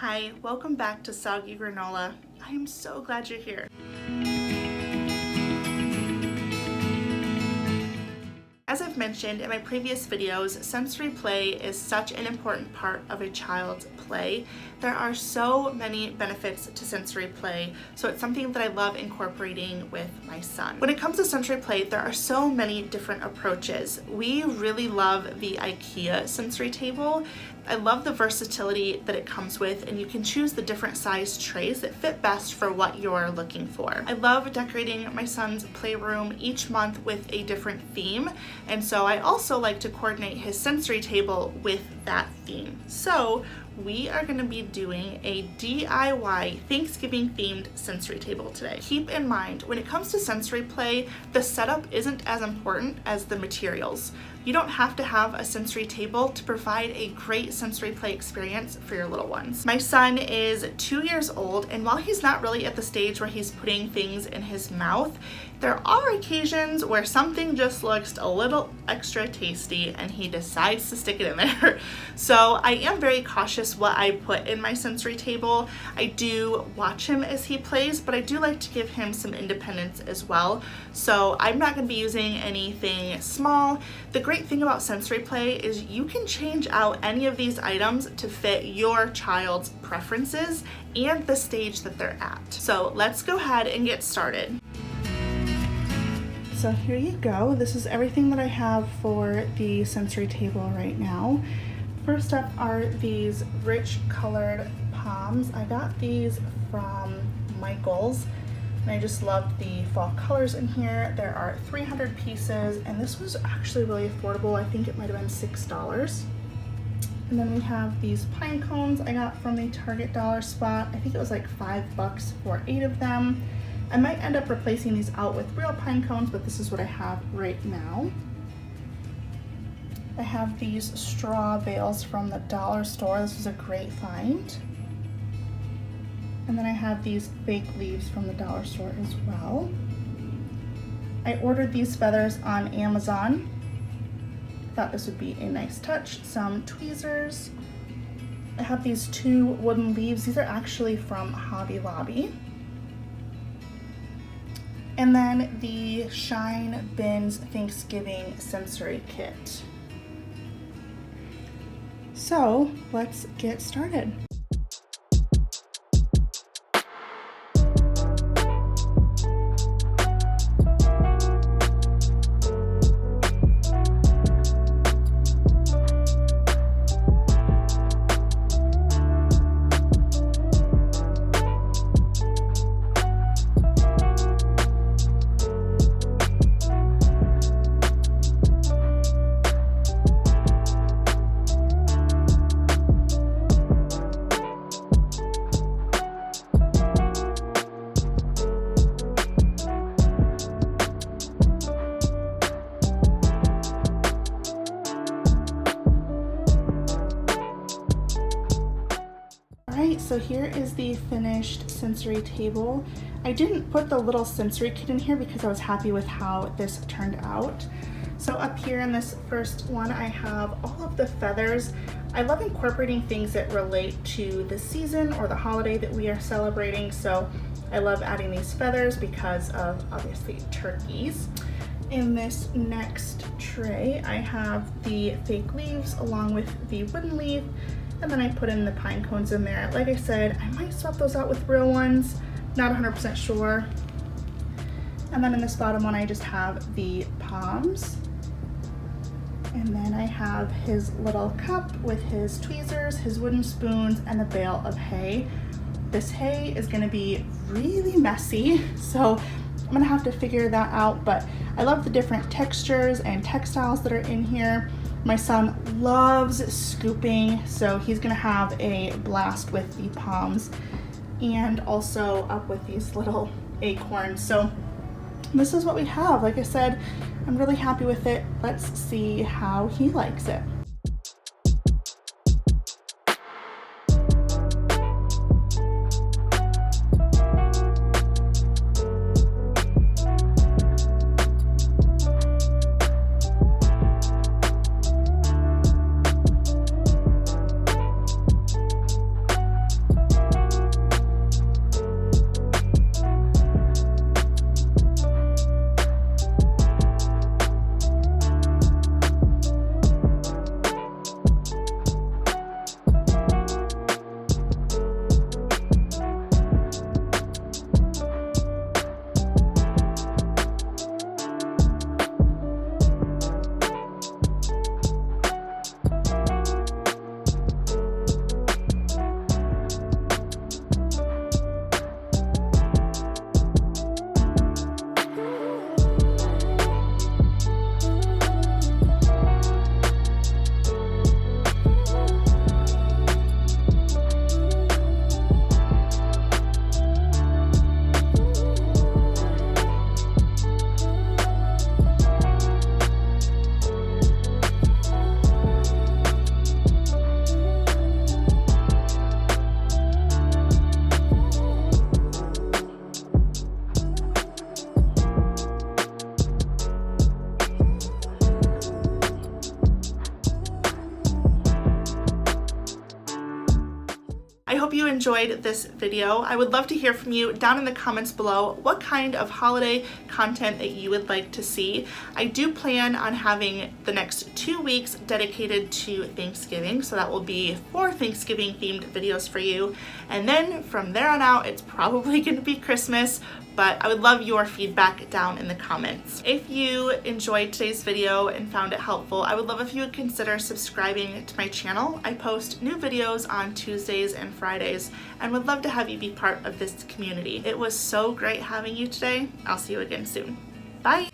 Hi, welcome back to Soggy Granola. I am so glad you're here. As I've mentioned in my previous videos, sensory play is such an important part of a child's play. There are so many benefits to sensory play, so it's something that I love incorporating with my son. When it comes to sensory play, there are so many different approaches. We really love the IKEA sensory table. I love the versatility that it comes with, and you can choose the different size trays that fit best for what you're looking for. I love decorating my son's playroom each month with a different theme, and so I also like to coordinate his sensory table with that theme. So we are going to be doing a DIY Thanksgiving themed sensory table today. Keep in mind, when it comes to sensory play, the setup isn't as important as the materials. You don't have to have a sensory table to provide a great sensory play experience for your little ones. My son is 2 years old, and while he's not really at the stage where he's putting things in his mouth, there are occasions where something just looks a little extra tasty and he decides to stick it in there. So I am very cautious what I put in my sensory table. I do watch him as he plays, but I do like to give him some independence as well. So I'm not going to be using anything small. The great thing about sensory play is you can change out any of these items to fit your child's preferences and the stage that they're at. So let's go ahead and get started. So here you go. This is everything that I have for the sensory table right now. First up are these rich colored palms. I got these from Michael's, and I just loved the fall colors in here. There are 300 pieces, and this was actually really affordable. I think it might have been $6. And then we have these pine cones I got from the Target dollar spot. I think it was like $5 for 8 of them. I might end up replacing these out with real pine cones, but this is what I have right now. I have these straw bales from the dollar store. This was a great find. And then I have these fake leaves from the dollar store as well. I ordered these feathers on Amazon. Thought this would be a nice touch. Some tweezers. I have these 2 wooden leaves. These are actually from Hobby Lobby. And then the Shine Bins Thanksgiving Sensory Kit. So let's get started. Alright, so here is the finished sensory table. I didn't put the little sensory kit in here because I was happy with how this turned out. So up here in this first one, I have all of the feathers. I love incorporating things that relate to the season or the holiday that we are celebrating. So I love adding these feathers because of obviously turkeys. In this next tray, I have the fake leaves along with the wooden leaf. And then I put in the pine cones in there. Like I said, I might swap those out with real ones. Not 100% sure. And then in this bottom one, I just have the palms. And then I have his little cup with his tweezers, his wooden spoons, and a bale of hay. This hay is gonna be really messy, so I'm gonna have to figure that out, but I love the different textures and textiles that are in here. My son loves scooping, so he's gonna have a blast with the palms and also up with these little acorns. So this is what we have. Like I said, I'm really happy with it. Let's see how he likes it. hope you enjoyed this video. I would love to hear from you down in the comments below what kind of holiday content that you would like to see. I do plan on having the next 2 weeks dedicated to Thanksgiving, so that will be 4 Thanksgiving themed videos for you. And then from there on out, it's probably going to be Christmas, but I would love your feedback down in the comments. If you enjoyed today's video and found it helpful, I would love if you would consider subscribing to my channel. I post new videos on Tuesdays and Fridays and would love to have you be part of this community. It was so great having you today. I'll see you again soon. Bye!